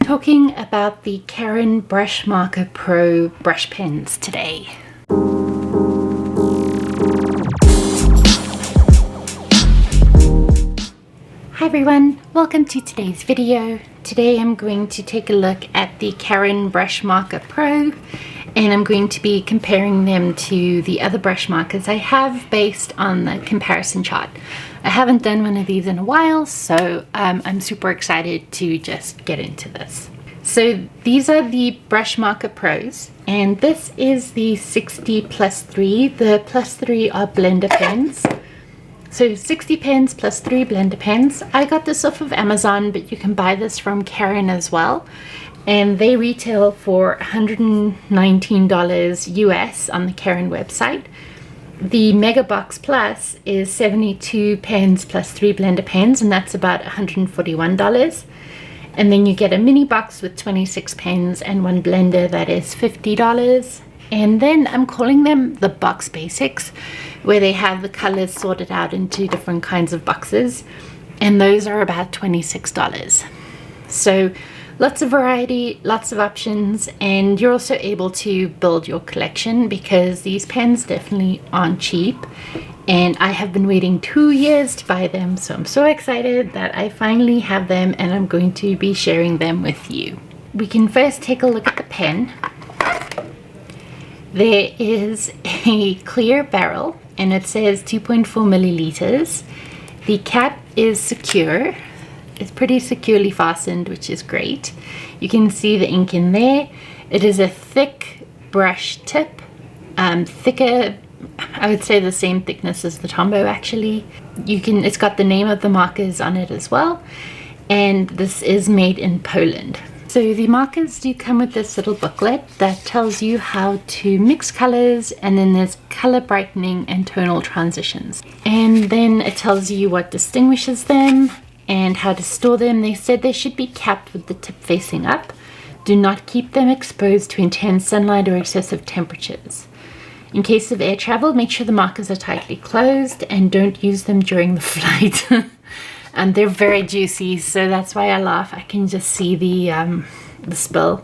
talking about the Karin Brushmarker Pro brush pens today. Hi everyone, welcome to today's video. Today I'm going to take a look at the Karin Brushmarker Pro, and I'm going to be comparing them to the other brush markers I have based on the comparison chart. I haven't done one of these in a while, so I'm super excited to just get into this. So these are the Brushmarker Pros, and this is the 60 plus 3. The plus 3 are blender pens. So 60 pens plus 3 blender pens. I got this off of Amazon, but you can buy this from Karin as well. And they retail for $119 US on the Karin website. The Mega Box Plus is 72 pens plus 3 blender pens, and that's about $141. And then you get a mini box with 26 pens and 1 blender, that is $50. And then I'm calling them the box basics, where they have the colors sorted out into different kinds of boxes, and those are about $26. So lots of variety, lots of options, and you're also able to build your collection because these pens definitely aren't cheap, and I have been waiting 2 years to buy them, so I'm so excited that I finally have them and I'm going to be sharing them with you. We can first take a look at the pen. There is a clear barrel and it says 2.4 milliliters. The cap is secure. It's pretty securely fastened, which is great. You can see the ink in there. It is a thick brush tip, thicker, I would say the same thickness as the Tombow actually. It's got the name of the markers on it as well, and this is made in Poland. So the markers do come with this little booklet that tells you how to mix colors, and then there's color brightening and tonal transitions. And then it tells you what distinguishes them and how to store them. They said they should be capped with the tip facing up. Do not keep them exposed to intense sunlight or excessive temperatures. In case of air travel, make sure the markers are tightly closed and don't use them during the flight. And they're very juicy, so that's why I laugh. I can just see the spill.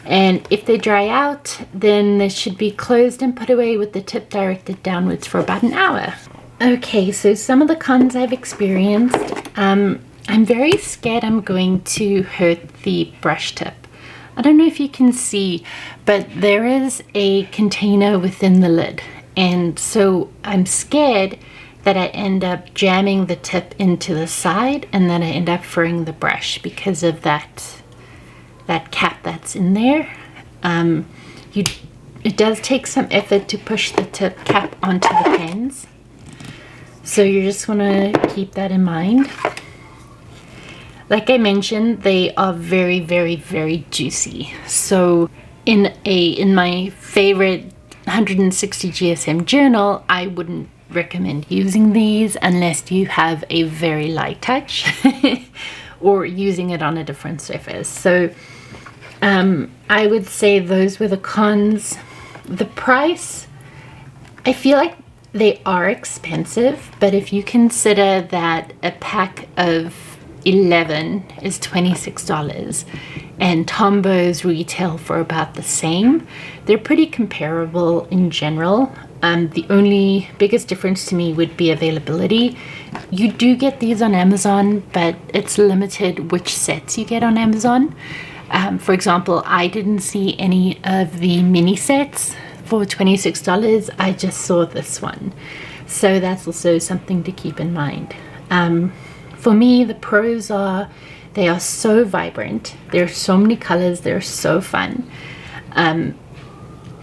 And if they dry out, then they should be closed and put away with the tip directed downwards for about an hour. Okay, so some of the cons I've experienced. I'm very scared I'm going to hurt the brush tip. I don't know if you can see, but there is a container within the lid. And so I'm scared that I end up jamming the tip into the side and then I end up furring the brush because of that cap that's in there. It does take some effort to push the tip cap onto the pens, so you just want to keep that in mind. Like I mentioned, they are very, very, very juicy. So in my favorite 160 GSM journal, I wouldn't recommend using these unless you have a very light touch or using it on a different surface. So I would say those were the cons. The price, I feel like they are expensive, but if you consider that a pack of 11 is $26 and Tombows retail for about the same, they're pretty comparable in general. The only biggest difference to me would be availability. You do get these on Amazon, but it's limited which sets you get on Amazon. For example, I didn't see any of the mini sets for $26. I just saw this one. So that's also something to keep in mind. For me, the pros they are so vibrant. There are so many colors. They're so fun.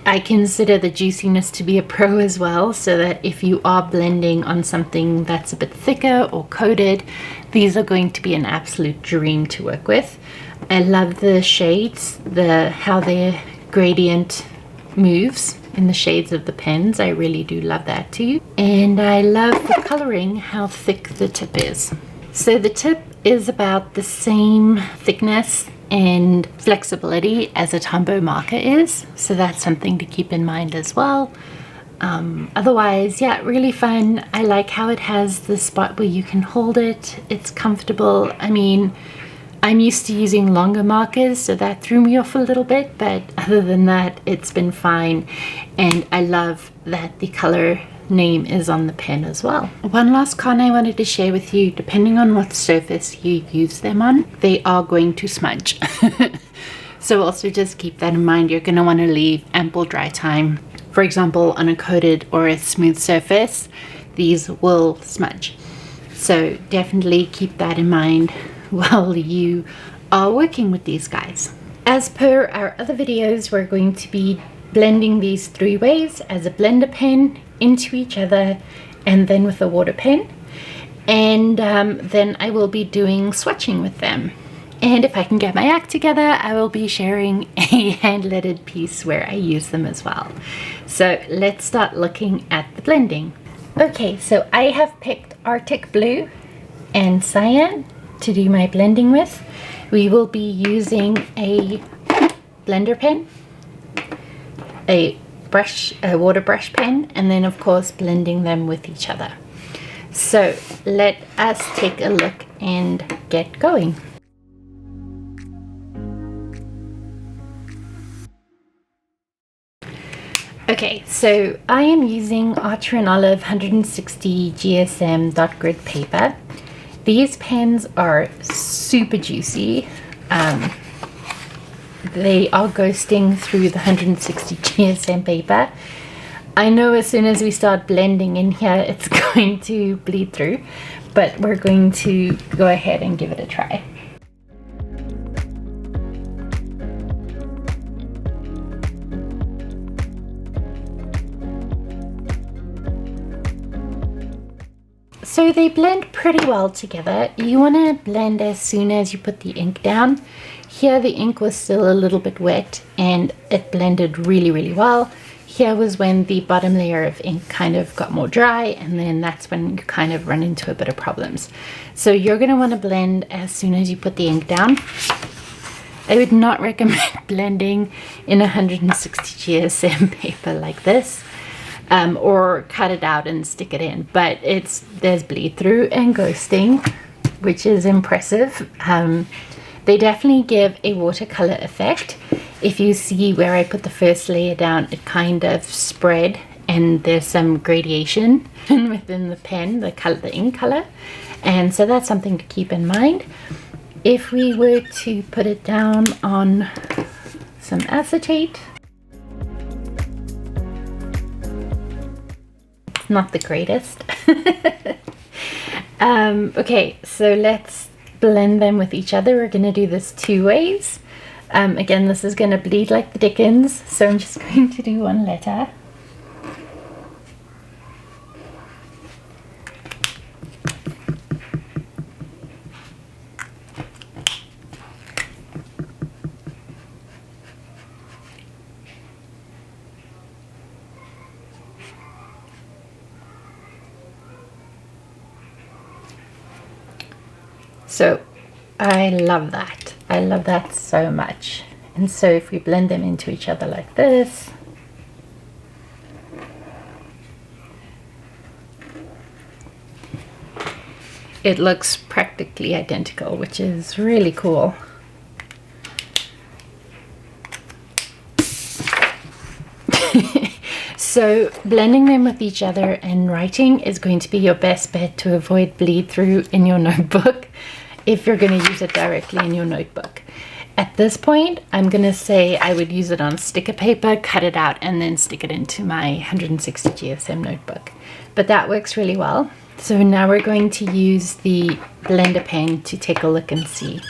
I consider the juiciness to be a pro as well, so that if you are blending on something that's a bit thicker or coated, these are going to be an absolute dream to work with. I love the shades, how their gradient moves in the shades of the pens. I really do love that too. And I love the coloring, how thick the tip is. So the tip is about the same thickness and flexibility as a Tombow marker is, so that's something to keep in mind as well. Otherwise, yeah, really fun. I like how it has the spot where you can hold it. It's comfortable. I mean, I'm used to using longer markers, so that threw me off a little bit, but other than that, it's been fine. And I love that the color name is on the pen as well. One last con I wanted to share with you: depending on what surface you use them on, they are going to smudge. So also just keep that in mind. You're going to want to leave ample dry time. For example, on a coated or a smooth surface, these will smudge. So definitely keep that in mind while you are working with these guys. As per our other videos, we're going to be blending these 3 ways: as a blender pen, into each other, and then with a water pen. And then I will be doing swatching with them. And if I can get my act together, I will be sharing a hand-lettered piece where I use them as well. So let's start looking at the blending. Okay, so I have picked Arctic Blue and Cyan to do my blending with. We will be using a blender pen, a water brush pen, and then of course blending them with each other. So let us take a look and get going. Okay, so I am using Archer and Olive 160 GSM dot grid paper. These pens are super juicy. They are ghosting through the 160 GSM paper. I know as soon as we start blending in here, it's going to bleed through, but we're going to go ahead and give it a try. So they blend pretty well together. You want to blend as soon as you put the ink down. Here the ink was still a little bit wet and it blended really well. Here was when the bottom layer of ink kind of got more dry, and then that's when you kind of run into a bit of problems. So you're going to want to blend as soon as you put the ink down. I would not recommend blending in 160 GSM paper like this. Or cut it out and stick it in, but there's bleed through and ghosting, which is impressive. They definitely give a watercolor effect. If you see where I put the first layer down, it kind of spread and there's some gradation within the pen, the ink color, and so that's something to keep in mind. If we were to put it down on some acetate, not the greatest. Okay, so let's blend them with each other. We're going to do this 2 ways. Again, this is going to bleed like the dickens, so I'm just going to do 1 letter. So I love that. I love that so much. And so if we blend them into each other like this, it looks practically identical, which is really cool. So blending them with each other and writing is going to be your best bet to avoid bleed through in your notebook if you're going to use it directly in your notebook. At this point, I'm going to say I would use it on sticker paper, cut it out, and then stick it into my 160 GSM notebook. But that works really well. So now we're going to use the blender pen to take a look and see.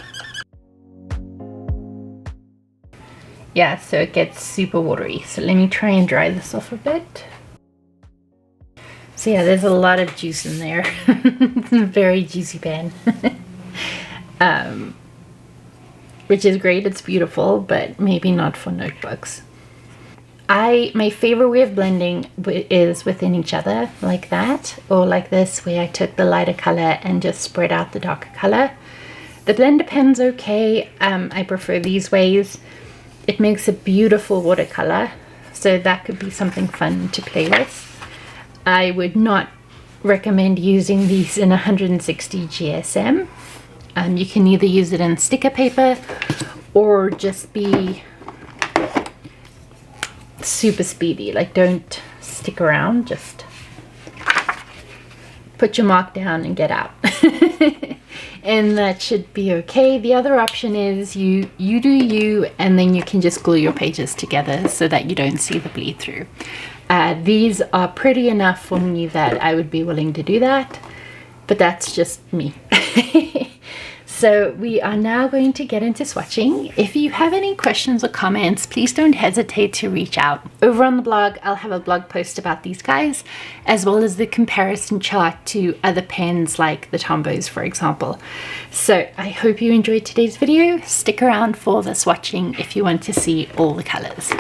Yeah, so it gets super watery. So let me try and dry this off a bit. So yeah, there's a lot of juice in there. It's a very juicy pen. Which is great, it's beautiful, but maybe not for notebooks. My favorite way of blending is within each other, like that, or like this, where I took the lighter color and just spread out the darker color. The blender pen's okay. I prefer these ways. It makes a beautiful watercolor, so that could be something fun to play with. I would not recommend using these in 160 GSM. You can either use it in sticker paper or just be super speedy. Like, don't stick around, just put your mark down and get out. And that should be okay. The other option is you do you, and then you can just glue your pages together so that you don't see the bleed through. These are pretty enough for me that I would be willing to do that, but that's just me. So we are now going to get into swatching. If you have any questions or comments, please don't hesitate to reach out. Over on the blog, I'll have a blog post about these guys, as well as the comparison chart to other pens like the Tombows, for example. So I hope you enjoyed today's video. Stick around for the swatching if you want to see all the colors.